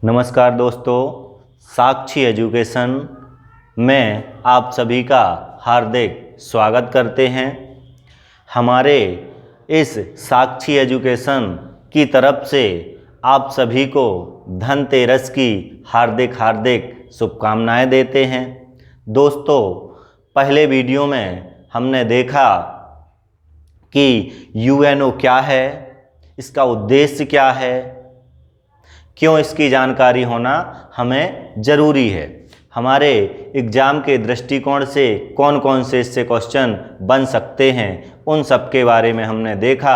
नमस्कार दोस्तों, साक्षी एजुकेशन में आप सभी का हार्दिक स्वागत करते हैं। हमारे इस साक्षी एजुकेशन की तरफ से आप सभी को धनतेरस की हार्दिक शुभकामनाएं देते हैं। दोस्तों, पहले वीडियो में हमने देखा कि यूएनओ क्या है, इसका उद्देश्य क्या है, क्यों इसकी जानकारी होना हमें ज़रूरी है, हमारे एग्ज़ाम के दृष्टिकोण से कौन कौन से इससे क्वेश्चन बन सकते हैं, उन सब के बारे में हमने देखा।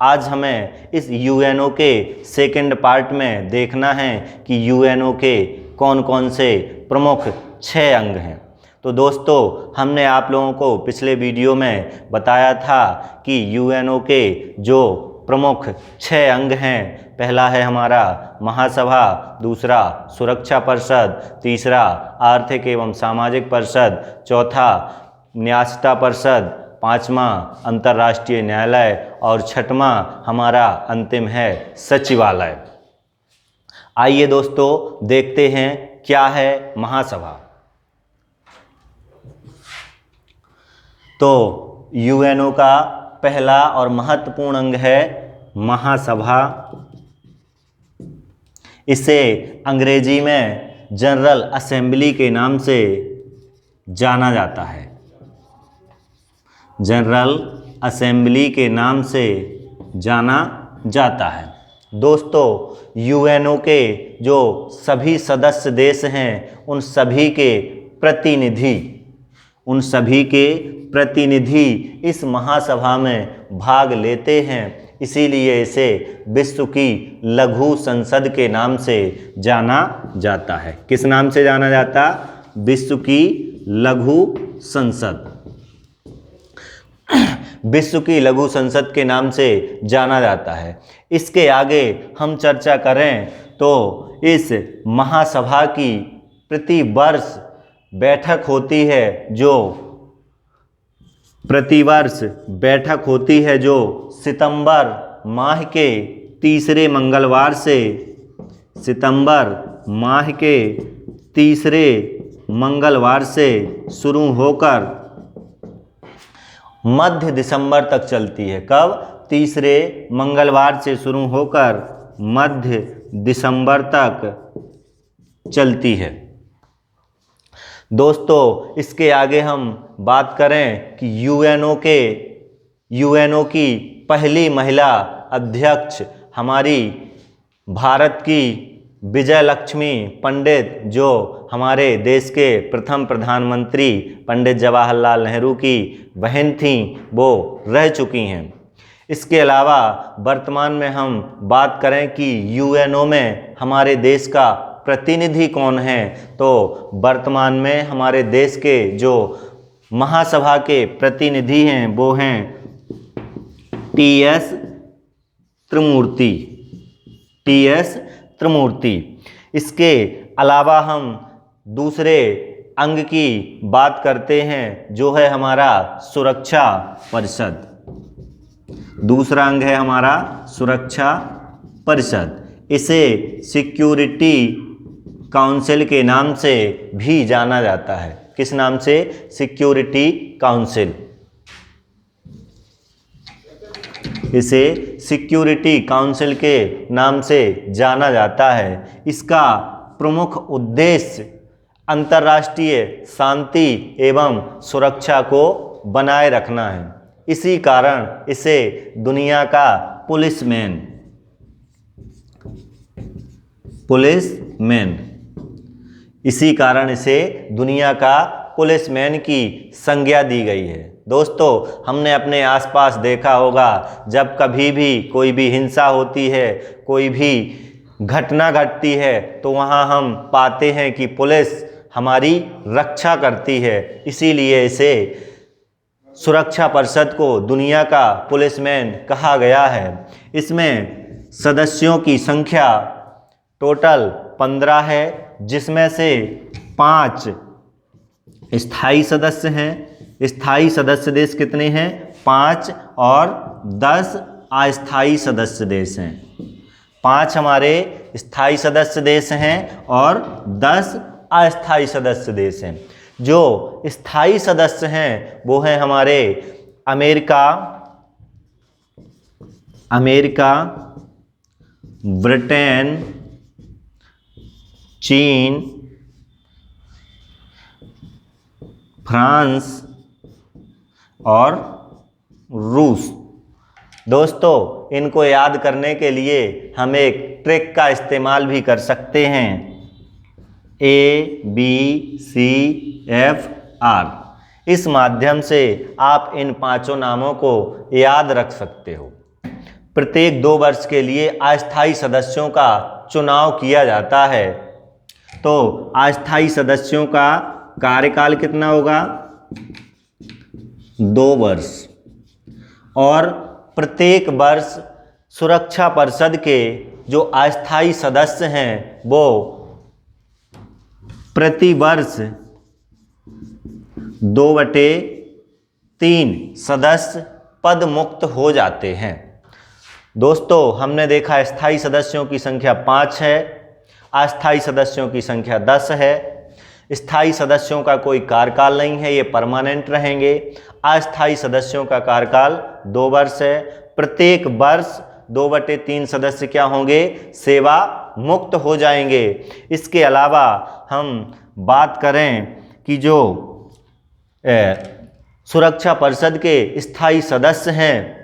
आज हमें इस यूएनओ के सेकंड पार्ट में देखना है कि यूएनओ के कौन कौन से प्रमुख 6 अंग हैं। तो दोस्तों, हमने आप लोगों को पिछले वीडियो में बताया था कि यूएनओ के जो प्रमुख 6 अंग हैं, पहला है हमारा महासभा, दूसरा सुरक्षा परिषद, तीसरा आर्थिक एवं सामाजिक परिषद, चौथा न्यायिक परिषद, पांचवा अंतर्राष्ट्रीय न्यायालय और छठवां हमारा अंतिम है सचिवालय। आइए दोस्तों, देखते हैं क्या है महासभा। तो यूएनओ का पहला और महत्वपूर्ण अंग है महासभा। इसे अंग्रेजी में जनरल असेंबली के नाम से जाना जाता है। जनरल असेंबली के नाम से जाना जाता है। दोस्तों, यूएनओ के जो सभी सदस्य देश हैं, उन सभी के प्रतिनिधि इस महासभा में भाग लेते हैं। इसीलिए इसे विश्व की लघु संसद के नाम से जाना जाता है। किस नाम से जाना जाता? विश्व की लघु संसद। विश्व की लघु संसद के नाम से जाना जाता है। इसके आगे हम चर्चा करें तो इस महासभा की प्रतिवर्ष बैठक होती है, जो सितंबर माह के तीसरे मंगलवार से शुरू होकर मध्य दिसंबर तक चलती है। कब? तीसरे मंगलवार से शुरू होकर मध्य दिसंबर तक चलती है। दोस्तों, इसके आगे हम बात करें कि यूएनओ की पहली महिला अध्यक्ष हमारी भारत की विजय लक्ष्मी पंडित, जो हमारे देश के प्रथम प्रधानमंत्री पंडित जवाहरलाल नेहरू की बहन थीं, वो रह चुकी हैं। इसके अलावा वर्तमान में हम बात करें कि यूएनओ में हमारे देश का प्रतिनिधि कौन है, तो वर्तमान में हमारे देश के जो महासभा के प्रतिनिधि हैं वो हैं टीएस त्रिमूर्ति। इसके अलावा हम दूसरे अंग की बात करते हैं, जो है हमारा सुरक्षा परिषद। दूसरा अंग है हमारा सुरक्षा परिषद। इसे सिक्योरिटी काउंसिल के नाम से भी जाना जाता है। किस नाम से? Security council. इसे सिक्योरिटी काउंसिल के नाम से जाना जाता है। इसका प्रमुख उद्देश्य अंतर्राष्ट्रीय शांति एवं सुरक्षा को बनाए रखना है। इसी कारण इसे दुनिया का पुलिसमैन इसी कारण इसे दुनिया का पुलिसमैन की संज्ञा दी गई है। दोस्तों, हमने अपने आसपास देखा होगा, जब कभी भी कोई भी हिंसा होती है, कोई भी घटना घटती है, तो वहाँ हम पाते हैं कि पुलिस हमारी रक्षा करती है। इसीलिए इसे सुरक्षा परिषद को दुनिया का पुलिसमैन कहा गया है। इसमें सदस्यों की संख्या टोटल 15 है, जिसमें से 5 स्थायी सदस्य हैं। स्थायी सदस्य देश कितने हैं? 5 और 10 अस्थायी सदस्य देश हैं। 5 हमारे स्थायी सदस्य देश हैं और 10 अस्थायी सदस्य देश हैं। जो स्थायी सदस्य हैं वो हैं हमारे अमेरिका, ब्रिटेन, चीन, फ्रांस और रूस। दोस्तों, इनको याद करने के लिए हम एक ट्रिक का इस्तेमाल भी कर सकते हैं, ABCFR। इस माध्यम से आप इन 5 नामों को याद रख सकते हो। प्रत्येक 2 वर्ष के लिए अस्थायी सदस्यों का चुनाव किया जाता है। तो अस्थायी सदस्यों का कार्यकाल कितना होगा? 2 वर्ष। और प्रत्येक वर्ष सुरक्षा परिषद के जो अस्थायी सदस्य हैं वो प्रति वर्ष 2/3 सदस्य पद मुक्त हो जाते हैं। दोस्तों, हमने देखा स्थायी सदस्यों की संख्या 5 है, अस्थायी सदस्यों की संख्या 10 है। स्थायी सदस्यों का कोई कार्यकाल नहीं है, ये परमानेंट रहेंगे। अस्थायी सदस्यों का कार्यकाल 2 वर्ष है। प्रत्येक वर्ष 2/3 सदस्य क्या होंगे? सेवा मुक्त हो जाएंगे। इसके अलावा हम बात करें कि जो सुरक्षा परिषद के स्थायी सदस्य हैं,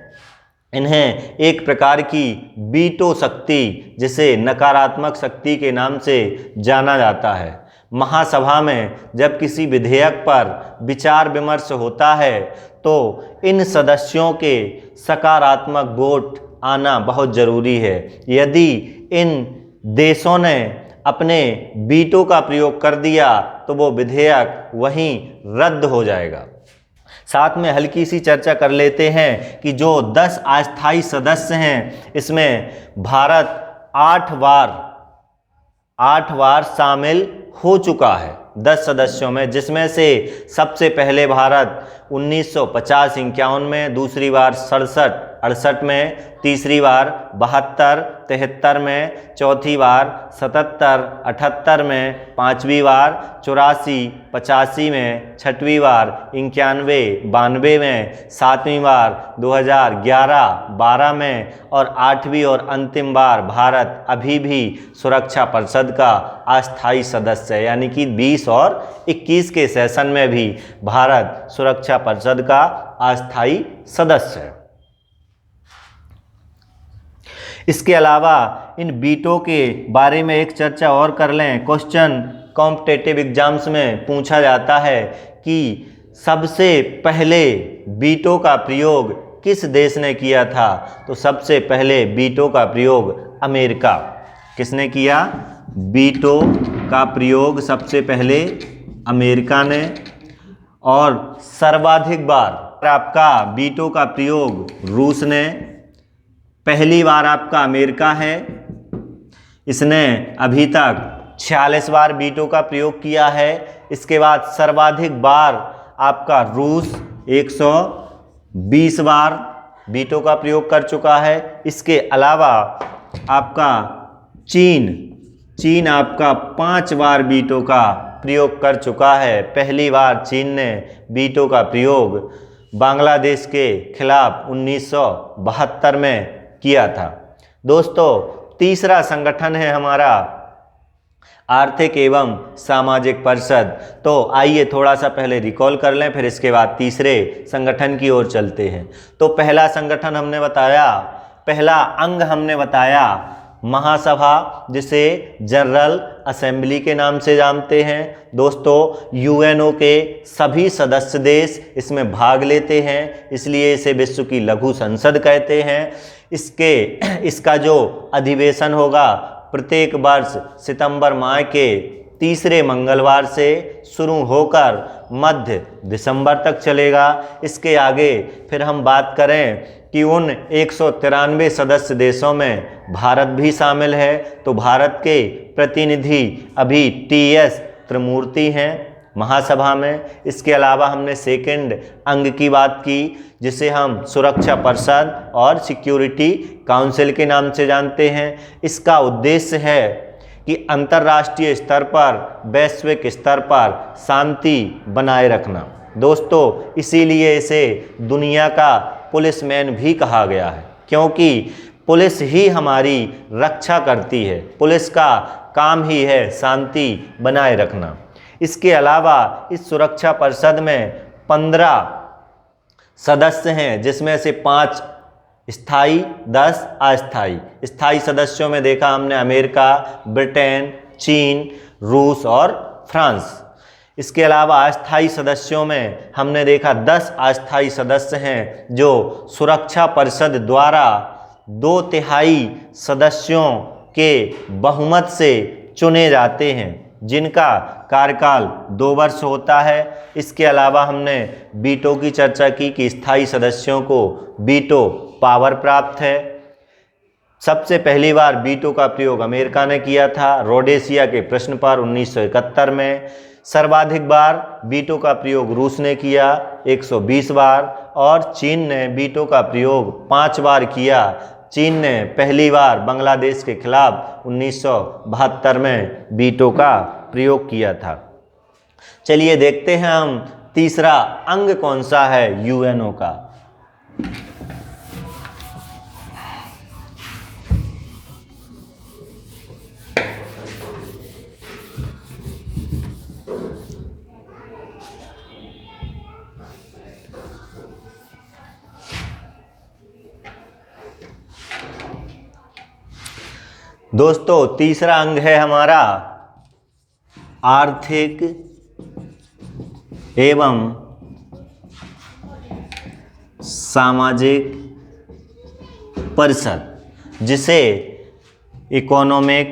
इन्हें एक प्रकार की वीटो शक्ति, जिसे नकारात्मक शक्ति के नाम से जाना जाता है। महासभा में जब किसी विधेयक पर विचार विमर्श होता है तो इन सदस्यों के सकारात्मक वोट आना बहुत ज़रूरी है। यदि इन देशों ने अपने वीटो का प्रयोग कर दिया तो वो विधेयक वहीं रद्द हो जाएगा। साथ में हल्की सी चर्चा कर लेते हैं कि जो 10 अस्थायी सदस्य हैं, इसमें भारत 8 बार शामिल हो चुका है 10 सदस्यों में, जिसमें से सबसे पहले भारत 1950-51 में, दूसरी बार 67-68 में, तीसरी बार 72-73 में, चौथी बार 77-78 में, पांचवी बार 84-85 में, छठवीं बार 91-92 में, सातवीं बार 2011-12 में और आठवीं और अंतिम बार भारत अभी भी सुरक्षा परिषद का अस्थायी सदस्य है। यानी कि 20 और 21 के सेशन में भी भारत सुरक्षा परिषद का अस्थायी सदस्य है। इसके अलावा इन वीटो के बारे में एक चर्चा और कर लें। क्वेश्चन कॉम्पिटिटिव एग्जाम्स में पूछा जाता है कि सबसे पहले वीटो का प्रयोग किस देश ने किया था? तो सबसे पहले वीटो का प्रयोग अमेरिका। किसने किया? वीटो का प्रयोग सबसे पहले अमेरिका ने। और सर्वाधिक बार आपका वीटो का प्रयोग रूस ने। पहली बार आपका अमेरिका है, इसने अभी तक 46 बार वीटो का प्रयोग किया है। इसके बाद सर्वाधिक बार आपका रूस 120 बार वीटो का प्रयोग कर चुका है। इसके अलावा आपका चीन आपका 5 बार वीटो का प्रयोग कर चुका है। पहली बार चीन ने वीटो का प्रयोग बांग्लादेश के खिलाफ 1972 में किया था। दोस्तों, तीसरा संगठन है हमारा आर्थिक एवं सामाजिक परिषद। तो आइए थोड़ा सा पहले रिकॉल कर लें, फिर इसके बाद तीसरे संगठन की ओर चलते हैं। तो पहला संगठन हमने बताया, पहला अंग हमने बताया महासभा, जिसे जनरल असेंबली के नाम से जानते हैं। दोस्तों, यूएनओ के सभी सदस्य देश इसमें भाग लेते हैं, इसलिए इसे विश्व की लघु संसद कहते हैं। इसका जो अधिवेशन होगा प्रत्येक वर्ष सितंबर माह के तीसरे मंगलवार से शुरू होकर मध्य दिसंबर तक चलेगा। इसके आगे फिर हम बात करें कि उन 193 सदस्य देशों में भारत भी शामिल है। तो भारत के प्रतिनिधि अभी TS त्रिमूर्ति हैं। महासभा में। इसके अलावा हमने सेकंड अंग की बात की, जिसे हम सुरक्षा परिषद और सिक्योरिटी काउंसिल के नाम से जानते हैं। इसका उद्देश्य है कि अंतर्राष्ट्रीय स्तर पर, वैश्विक स्तर पर शांति बनाए रखना। दोस्तों, इसीलिए इसे दुनिया का पुलिसमैन भी कहा गया है, क्योंकि पुलिस ही हमारी रक्षा करती है। पुलिस का काम ही है शांति बनाए रखना। इसके अलावा इस सुरक्षा परिषद में 15 सदस्य हैं, जिसमें से 5 स्थायी, 10 अस्थायी। स्थायी सदस्यों में देखा हमने अमेरिका, ब्रिटेन, चीन, रूस और फ्रांस। इसके अलावा अस्थायी सदस्यों में हमने देखा 10 अस्थायी सदस्य हैं, जो सुरक्षा परिषद द्वारा 2/3 सदस्यों के बहुमत से चुने जाते हैं, जिनका कार्यकाल 2 वर्ष होता है। इसके अलावा हमने वीटो की चर्चा की कि स्थायी सदस्यों को वीटो पावर प्राप्त है। सबसे पहली बार वीटो का प्रयोग अमेरिका ने किया था, रोडेशिया के प्रश्न पर 1971 में। सर्वाधिक बार वीटो का प्रयोग रूस ने किया, 120 बार, और चीन ने वीटो का प्रयोग 5 बार किया। चीन ने पहली बार बांग्लादेश के खिलाफ 1972 में वीटो का प्रयोग किया था। चलिए देखते हैं हम तीसरा अंग कौन सा है यूएनओ का। दोस्तों, तीसरा अंग है हमारा आर्थिक एवं सामाजिक परिषद, जिसे इकोनॉमिक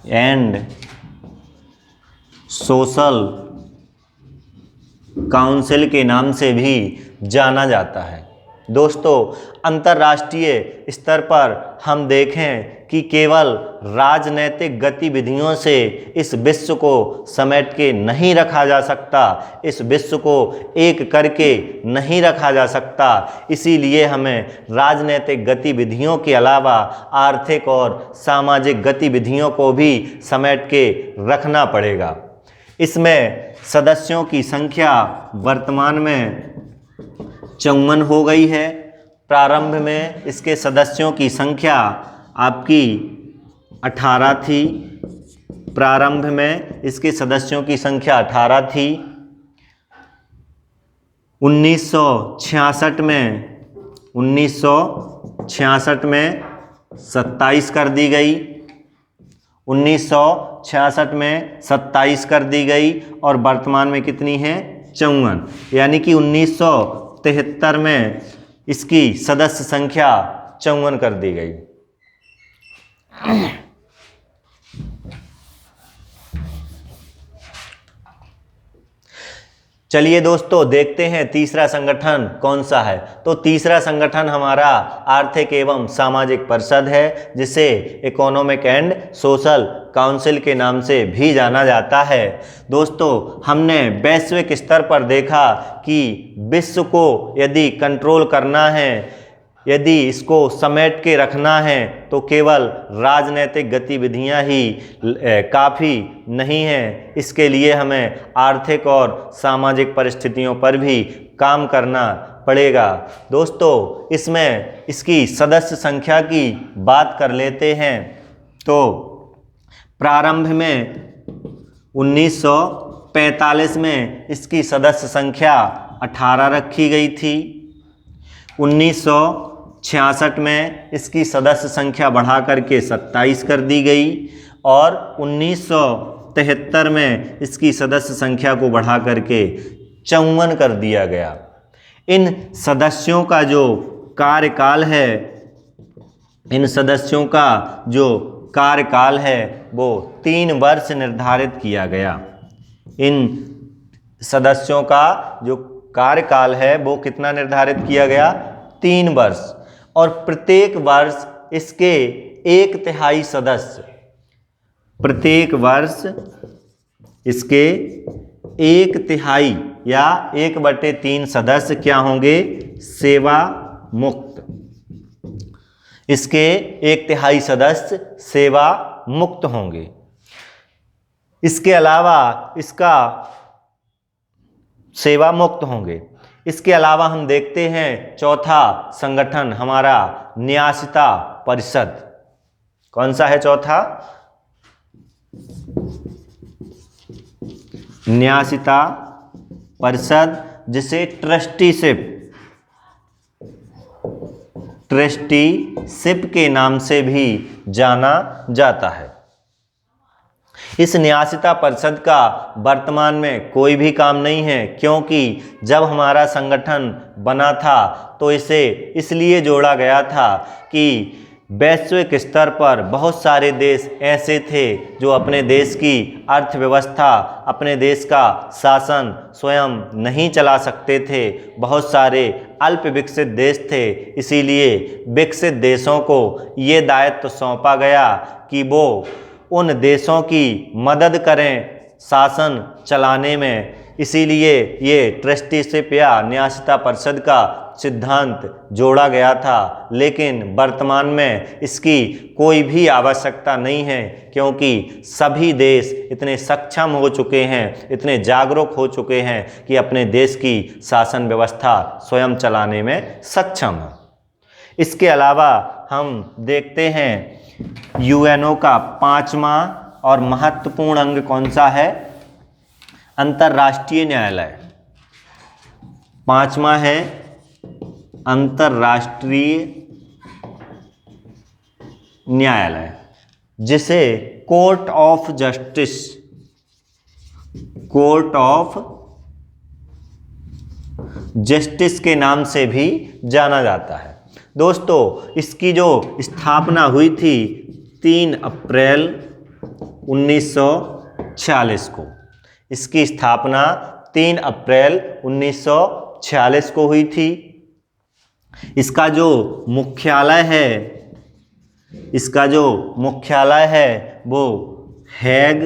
एंड सोशल काउंसिल के नाम से भी जाना जाता है। दोस्तों, अंतर्राष्ट्रीय स्तर पर हम देखें कि केवल राजनैतिक गतिविधियों से इस विश्व को समेट के नहीं रखा जा सकता, इस विश्व को एक करके नहीं रखा जा सकता। इसीलिए हमें राजनैतिक गतिविधियों के अलावा आर्थिक और सामाजिक गतिविधियों को भी समेट के रखना पड़ेगा। इसमें सदस्यों की संख्या वर्तमान में 54 हो गई है। प्रारंभ में इसके सदस्यों की संख्या आपकी 18 थी। प्रारंभ में इसके सदस्यों की संख्या 18 थी। 1966 में 27 कर दी गई। 1966 में 27 कर दी गई और वर्तमान में कितनी है? 54। यानी कि 1973 में इसकी सदस्य संख्या 54 कर दी गई। चलिए दोस्तों, देखते हैं तीसरा संगठन कौन सा है। तो तीसरा संगठन हमारा आर्थिक एवं सामाजिक परिषद है, जिसे इकोनॉमिक एंड सोशल काउंसिल के नाम से भी जाना जाता है। दोस्तों, हमने वैश्विक स्तर पर देखा कि विश्व को यदि कंट्रोल करना है, यदि इसको समेट के रखना है, तो केवल राजनीतिक गतिविधियां ही काफ़ी नहीं हैं। इसके लिए हमें आर्थिक और सामाजिक परिस्थितियों पर भी काम करना पड़ेगा। दोस्तों, इसमें इसकी सदस्य संख्या की बात कर लेते हैं। तो प्रारंभ में 1945 में इसकी सदस्य संख्या 18 रखी गई थी। 1966 में इसकी सदस्य संख्या बढ़ा करके 27 कर दी गई और 1973 में इसकी सदस्य संख्या को बढ़ा करके 54 कर दिया गया। इन सदस्यों का जो कार्यकाल है, इन सदस्यों का जो कार्यकाल है वो 3 वर्ष निर्धारित किया गया। इन सदस्यों का जो कार्यकाल है वो कितना निर्धारित किया गया? 3 वर्ष। और प्रत्येक वर्ष इसके 1/3 सदस्य प्रत्येक वर्ष इसके 1/3 या 1/3 सदस्य क्या होंगे? सेवा मुक्त। इसके 1/3 सदस्य सेवा मुक्त होंगे। इसके अलावा इसका सेवा मुक्त होंगे। इसके अलावा हम देखते हैं चौथा संगठन हमारा न्यासिता परिषद। कौन सा है चौथा? न्यासिता परिषद, जिसे ट्रस्टीशिप के नाम से भी जाना जाता है। इस न्यासिता परिषद का वर्तमान में कोई भी काम नहीं है, क्योंकि जब हमारा संगठन बना था तो इसे इसलिए जोड़ा गया था कि वैश्विक स्तर पर बहुत सारे देश ऐसे थे जो अपने देश की अर्थव्यवस्था, अपने देश का शासन स्वयं नहीं चला सकते थे। बहुत सारे अल्प विकसित देश थे, इसीलिए विकसित देशों को ये दायित्व सौंपा गया कि वो उन देशों की मदद करें शासन चलाने में। इसीलिए ये ट्रस्टीशिप या न्यासिता परिषद का सिद्धांत जोड़ा गया था, लेकिन वर्तमान में इसकी कोई भी आवश्यकता नहीं है, क्योंकि सभी देश इतने सक्षम हो चुके हैं, इतने जागरूक हो चुके हैं कि अपने देश की शासन व्यवस्था स्वयं चलाने में सक्षम है। इसके अलावा हम देखते हैं यूएनओ का 5वां और महत्वपूर्ण अंग कौन सा है? अंतर्राष्ट्रीय न्यायालय। 5वां है अंतर्राष्ट्रीय न्यायालय, जिसे कोर्ट ऑफ जस्टिस के नाम से भी जाना जाता है। दोस्तों, इसकी जो स्थापना हुई थी 3 अप्रैल 1946 को। इसकी स्थापना 3 अप्रैल 1946 को हुई थी। इसका जो मुख्यालय है वो हैग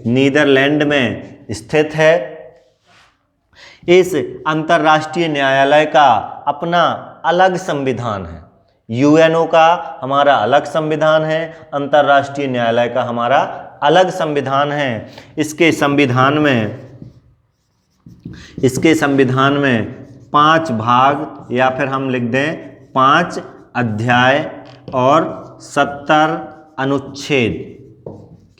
नीदरलैंड में स्थित है। इस अंतर्राष्ट्रीय न्यायालय का अपना अलग संविधान है। यूएनओ का हमारा अलग संविधान है, अंतर्राष्ट्रीय न्यायालय का हमारा अलग संविधान है। इसके संविधान में 5 भाग, या फिर हम लिख दें 5 अध्याय और 70 अनुच्छेद।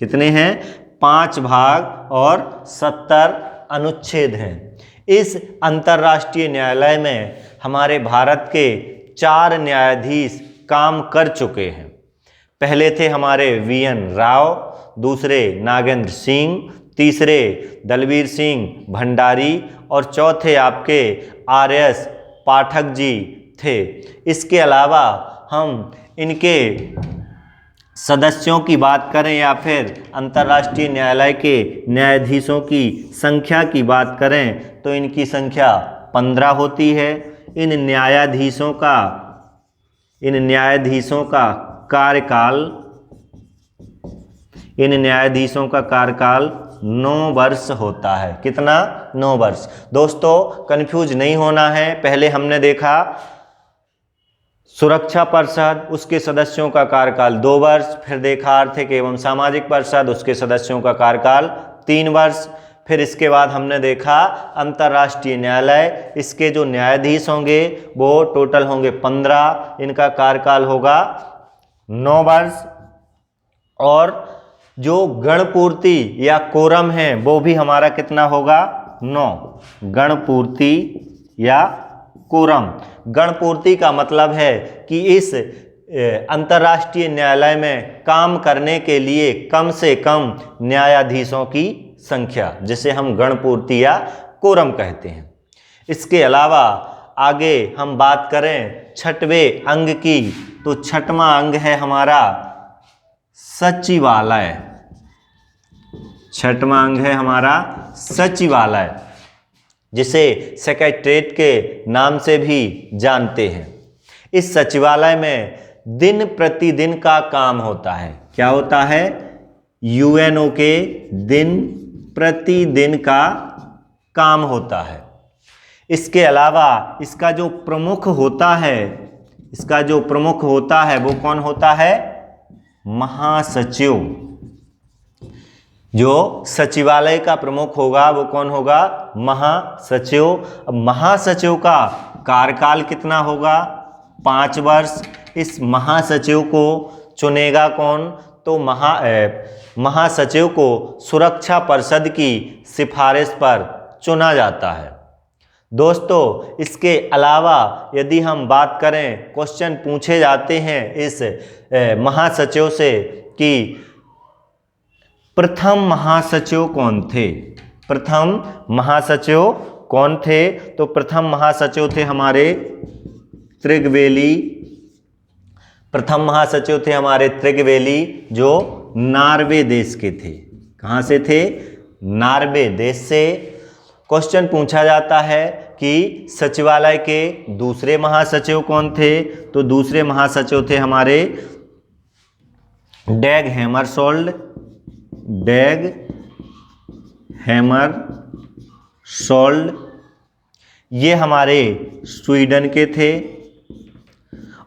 कितने हैं? 5 भाग और 70 अनुच्छेद हैं। इस अंतर्राष्ट्रीय न्यायालय में हमारे भारत के 4 न्यायाधीश काम कर चुके हैं। पहले थे हमारे वीएन राव, दूसरे नागेंद्र सिंह, तीसरे दलबीर सिंह भंडारी और चौथे आपके आरएस पाठक जी थे। इसके अलावा हम इनके सदस्यों की बात करें या फिर अंतर्राष्ट्रीय न्यायालय के न्यायाधीशों की संख्या की बात करें तो इनकी संख्या 15 होती है। इन न्यायाधीशों का कार्यकाल 9 वर्ष होता है। कितना? 9 वर्ष। दोस्तों, कंफ्यूज नहीं होना है। पहले हमने देखा सुरक्षा परिषद, उसके सदस्यों का कार्यकाल 2 वर्ष। फिर देखा आर्थिक एवं सामाजिक परिषद, उसके सदस्यों का कार्यकाल 3 वर्ष। फिर इसके बाद हमने देखा अंतर्राष्ट्रीय न्यायालय, इसके जो न्यायाधीश होंगे वो टोटल होंगे 15, इनका कार्यकाल होगा 9 वर्ष। और जो गणपूर्ति या कोरम है वो भी हमारा कितना होगा? 9। गणपूर्ति या कोरम। गणपूर्ति का मतलब है कि इस अंतर्राष्ट्रीय न्यायालय में काम करने के लिए कम से कम न्यायाधीशों की संख्या, जिसे हम गणपूर्ति या कोरम कहते हैं। इसके अलावा आगे हम बात करें 6वें अंग की, तो 6वां अंग है हमारा सचिवालय। 6वां अंग है हमारा सचिवालय, जिसे सेक्रेटेरिएट के नाम से भी जानते हैं। इस सचिवालय में दिन प्रतिदिन का काम होता है। क्या होता है? यूएनओ के दिन प्रतिदिन का काम होता है। इसके अलावा इसका जो प्रमुख होता है वो कौन होता है? महासचिव। जो सचिवालय का प्रमुख होगा वो कौन होगा? महासचिव। अब महासचिव का कार्यकाल कितना होगा? 5 वर्ष। इस महासचिव को चुनेगा कौन? तो महासचिव को सुरक्षा परिषद की सिफारिश पर चुना जाता है। दोस्तों, इसके अलावा यदि हम बात करें, क्वेश्चन पूछे जाते हैं इस महासचिव से कि प्रथम महासचिव कौन थे? प्रथम महासचिव कौन थे? तो प्रथम महासचिव थे हमारे त्रिगवेली। प्रथम महासचिव थे हमारे त्रिगवेली, जो नॉर्वे देश के थे। कहाँ से थे? नॉर्वे देश से। क्वेश्चन पूछा जाता है कि सचिवालय के दूसरे महासचिव कौन थे? तो दूसरे महासचिव थे हमारे डैग हैमरशोल्ड। डैग हैमरशोल्ड ये हमारे स्वीडन के थे।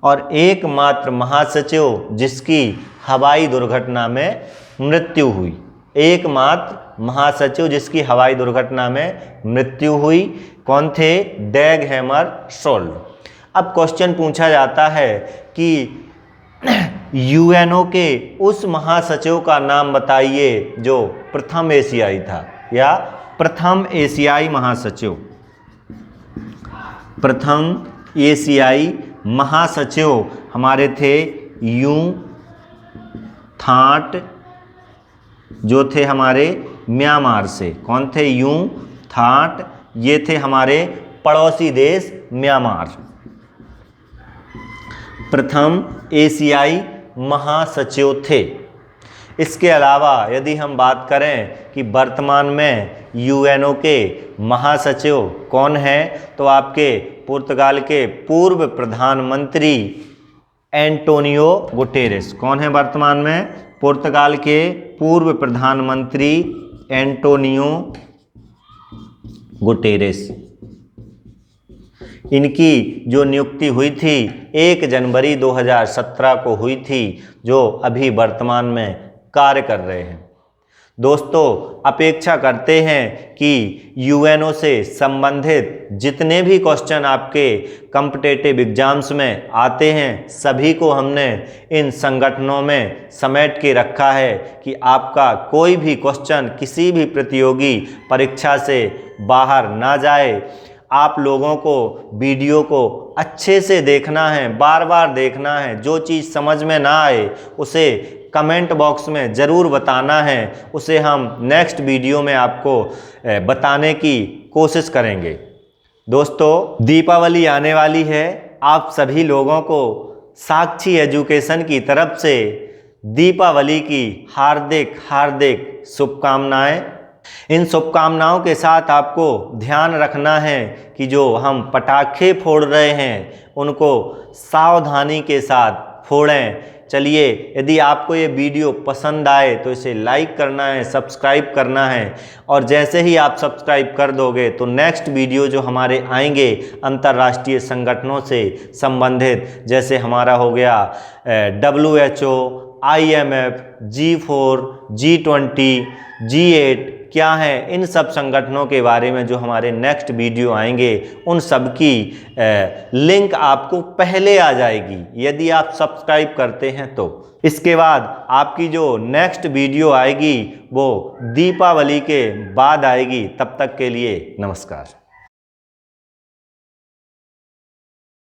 और एकमात्र महासचिव जिसकी हवाई दुर्घटना में मृत्यु हुई, एकमात्र महासचिव जिसकी हवाई दुर्घटना में मृत्यु हुई, कौन थे? डैग हैमरशोल्ड। अब क्वेश्चन पूछा जाता है कि यूएनओ के उस महासचिव का नाम बताइए जो प्रथम एशियाई था, या प्रथम एशियाई महासचिव। प्रथम एशियाई महासचिव हमारे थे यू थाट, जो थे हमारे म्यांमार से। कौन थे? You that. ये थे हमारे पड़ोसी देश म्यांमार। प्रथम एशियाई महासचिव थे। इसके अलावा यदि हम बात करें कि वर्तमान में यूएनओ के महासचिव कौन हैं, तो आपके पुर्तगाल के पूर्व प्रधानमंत्री एंटोनियो गुटेरेस। कौन है वर्तमान में? पुर्तगाल के पूर्व प्रधानमंत्री एंटोनियो गुटेरेस। इनकी जो नियुक्ति हुई थी 1 जनवरी 2017 को हुई थी, जो अभी वर्तमान में कार्य कर रहे हैं। दोस्तों, अपेक्षा करते हैं कि यूएनओ से संबंधित जितने भी क्वेश्चन आपके कॉम्पिटिटिव एग्जाम्स में आते हैं, सभी को हमने इन संगठनों में समेट के रखा है कि आपका कोई भी क्वेश्चन किसी भी प्रतियोगी परीक्षा से बाहर ना जाए। आप लोगों को वीडियो को अच्छे से देखना है, बार बार देखना है। जो चीज़ समझ में ना आए उसे कमेंट बॉक्स में ज़रूर बताना है, उसे हम नेक्स्ट वीडियो में आपको बताने की कोशिश करेंगे। दोस्तों, दीपावली आने वाली है। आप सभी लोगों को साक्षी एजुकेशन की तरफ से दीपावली की हार्दिक हार्दिक शुभकामनाएं। इन शुभकामनाओं के साथ आपको ध्यान रखना है कि जो हम पटाखे फोड़ रहे हैं उनको सावधानी के साथ फोड़ें। चलिए, यदि आपको ये वीडियो पसंद आए तो इसे लाइक करना है, सब्सक्राइब करना है, और जैसे ही आप सब्सक्राइब कर दोगे तो नेक्स्ट वीडियो जो हमारे आएंगे अंतर्राष्ट्रीय संगठनों से संबंधित, जैसे हमारा हो गया WHO, IMF, G4, G20, G8 क्या है, इन सब संगठनों के बारे में जो हमारे नेक्स्ट वीडियो आएंगे उन सब की लिंक आपको पहले आ जाएगी यदि आप सब्सक्राइब करते हैं तो। इसके बाद आपकी जो नेक्स्ट वीडियो आएगी वो दीपावली के बाद आएगी। तब तक के लिए नमस्कार।